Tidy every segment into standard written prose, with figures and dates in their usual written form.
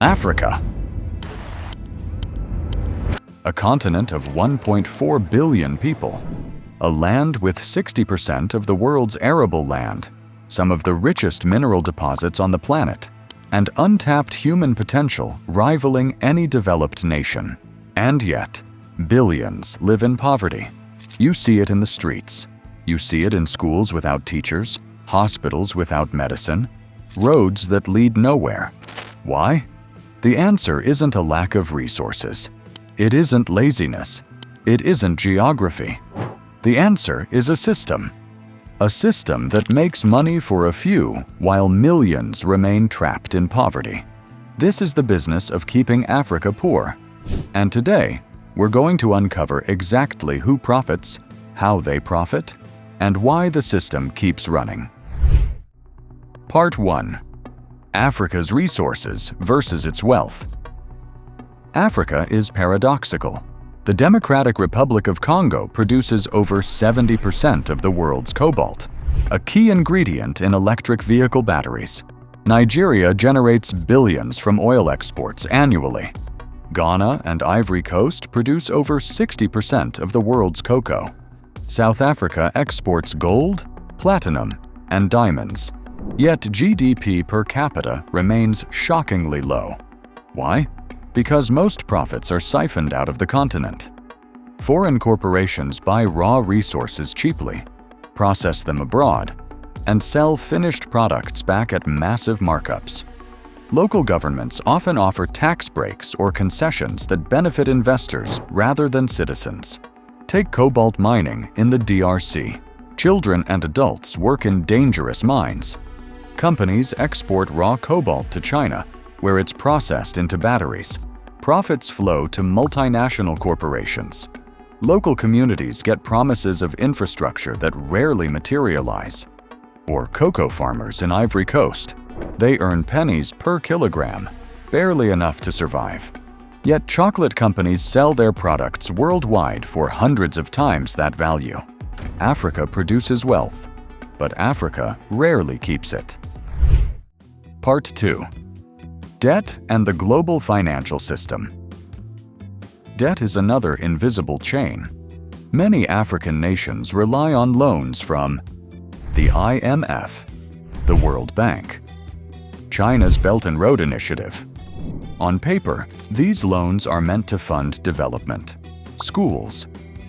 Africa. A continent of 1.4 billion people. A land with 60% of the world's arable land, some of the richest mineral deposits on the planet, and untapped human potential rivaling any developed nation. And yet, billions live in poverty. You see it in the streets. You see it in schools without teachers, hospitals without medicine, roads that lead nowhere. Why? The answer isn't a lack of resources. It isn't laziness. It isn't geography. The answer is a system. A system that makes money for a few while millions remain trapped in poverty. This is the business of keeping Africa poor. And today, we're going to uncover exactly who profits, how they profit, and why the system keeps running. Part 1. Africa's resources versus its wealth. Africa is paradoxical. The Democratic Republic of Congo produces over 70% of the world's cobalt, a key ingredient in electric vehicle batteries. Nigeria generates billions from oil exports annually. Ghana and Ivory Coast produce over 60% of the world's cocoa. South Africa exports gold, platinum, and diamonds. Yet GDP per capita remains shockingly low. Why? Because most profits are siphoned out of the continent. Foreign corporations buy raw resources cheaply, process them abroad, and sell finished products back at massive markups. Local governments often offer tax breaks or concessions that benefit investors rather than citizens. Take cobalt mining in the DRC. Children and adults work in dangerous mines. Companies export raw cobalt to China, where it's processed into batteries. Profits flow to multinational corporations. Local communities get promises of infrastructure that rarely materialize. Or cocoa farmers in Ivory Coast. They earn pennies per kilogram, barely enough to survive. Yet chocolate companies sell their products worldwide for hundreds of times that value. Africa produces wealth, but Africa rarely keeps it. Part 2. Debt and the global financial system. Debt is another invisible chain. Many African nations rely on loans from the IMF, the World Bank, China's Belt and Road Initiative. On paper, these loans are meant to fund development, schools,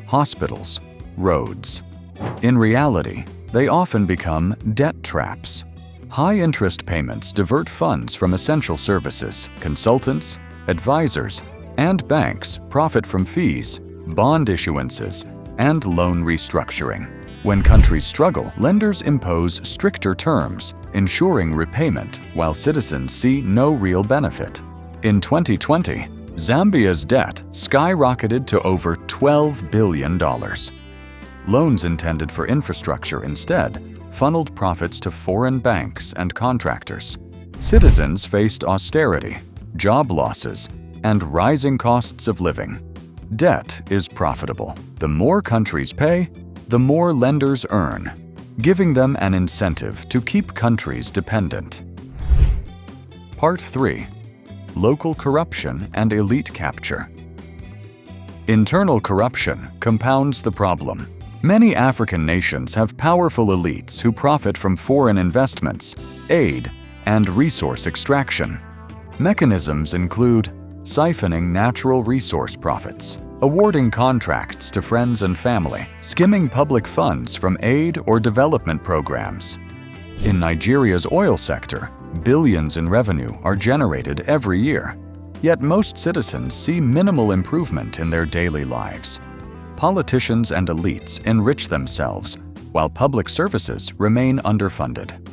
hospitals, roads. In reality, they often become debt traps. High-interest payments divert funds from essential services. Consultants, advisors, and banks profit from fees, bond issuances, and loan restructuring. When countries struggle, lenders impose stricter terms, ensuring repayment while citizens see no real benefit. In 2020, Zambia's debt skyrocketed to over $12 billion. Loans intended for infrastructure instead funneled profits to foreign banks and contractors. Citizens faced austerity, job losses, and rising costs of living. Debt is profitable. The more countries pay, the more lenders earn, giving them an incentive to keep countries dependent. Part 3. Local corruption and elite capture. Internal corruption compounds the problem. Many African nations have powerful elites who profit from foreign investments, aid, and resource extraction. Mechanisms include siphoning natural resource profits, awarding contracts to friends and family, skimming public funds from aid or development programs. In Nigeria's oil sector, billions in revenue are generated every year, yet most citizens see minimal improvement in their daily lives. Politicians and elites enrich themselves, while public services remain underfunded.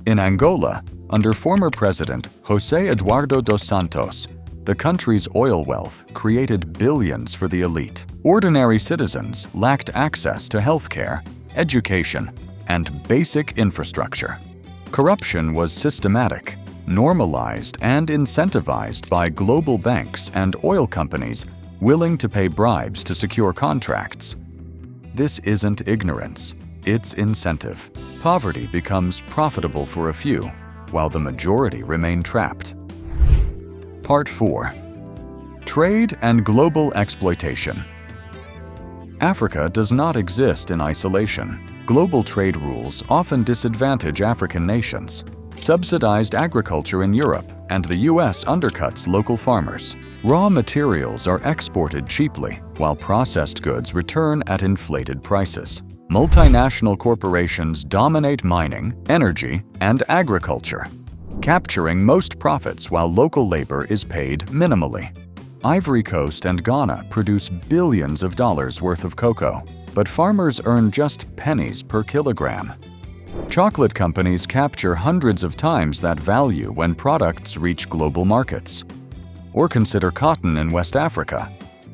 In Angola, under former President José Eduardo dos Santos, the country's oil wealth created billions for the elite. Ordinary citizens lacked access to healthcare, education, and basic infrastructure. Corruption was systematic, normalized, and incentivized by global banks and oil companies willing to pay bribes to secure contracts. This isn't ignorance, it's incentive. Poverty becomes profitable for a few, while the majority remain trapped. Part 4. Trade and global exploitation. Africa does not exist in isolation. Global trade rules often disadvantage African nations. Subsidized agriculture in Europe and the US undercuts local farmers. Raw materials are exported cheaply, while processed goods return at inflated prices. Multinational corporations dominate mining, energy, and agriculture, capturing most profits while local labor is paid minimally. Ivory Coast and Ghana produce billions of dollars worth of cocoa, but farmers earn just pennies per kilogram. Chocolate companies capture hundreds of times that value when products reach global markets. Or consider cotton in West Africa.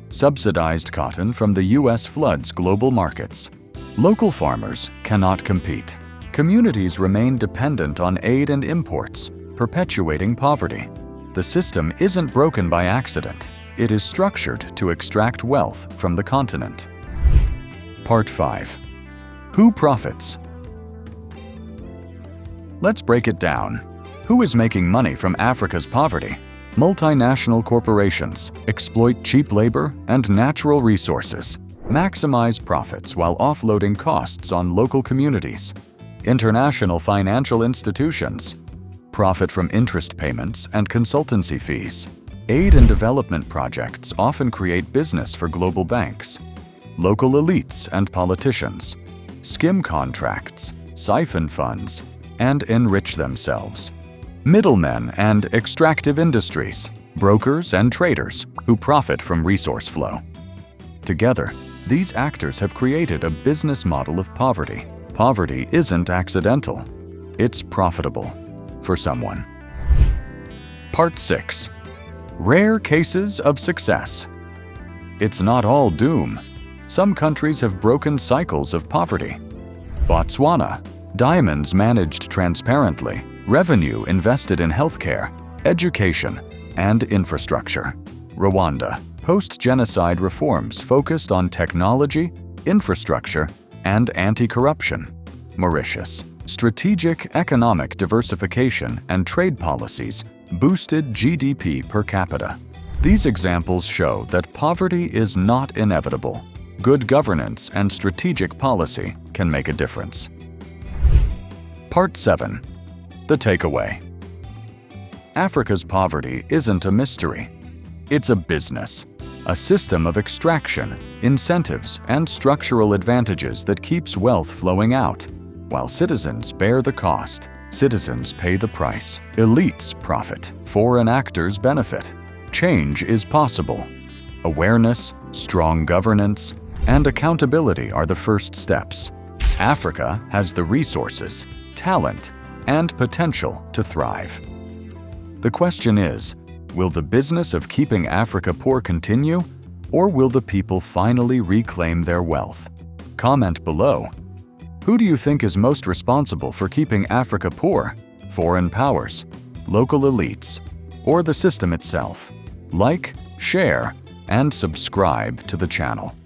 Subsidized cotton from the US floods global markets. Local farmers cannot compete. Communities remain dependent on aid and imports, perpetuating poverty. The system isn't broken by accident. It is structured to extract wealth from the continent. Part 5. Who profits? Let's break it down. Who is making money from Africa's poverty? Multinational corporations exploit cheap labor and natural resources, maximize profits while offloading costs on local communities. International financial institutions profit from interest payments and consultancy fees. Aid and development projects often create business for global banks. Local elites and politicians skim contracts, siphon funds, and enrich themselves. Middlemen and extractive industries, brokers and traders who profit from resource flow. Together, these actors have created a business model of poverty. Poverty isn't accidental. It's profitable for someone. Part 6. Rare cases of success. It's not all doom. Some countries have broken cycles of poverty. Botswana, diamonds managed transparently, revenue invested in healthcare, education, and infrastructure. Rwanda, post-genocide reforms focused on technology, infrastructure, and anti-corruption. Mauritius, strategic economic diversification and trade policies boosted GDP per capita. These examples show that poverty is not inevitable. Good governance and strategic policy can make a difference. Part 7. The takeaway. Africa's poverty isn't a mystery. It's a business, a system of extraction, incentives, and structural advantages that keeps wealth flowing out. While citizens bear the cost, citizens pay the price. Elites profit, foreign actors benefit. Change is possible. Awareness, strong governance, and accountability are the first steps. Africa has the resources, talent, and potential to thrive. The question is, will the business of keeping Africa poor continue, or will the people finally reclaim their wealth? Comment below. Who do you think is most responsible for keeping Africa poor? Foreign powers, local elites, or the system itself? Like, share, and subscribe to the channel.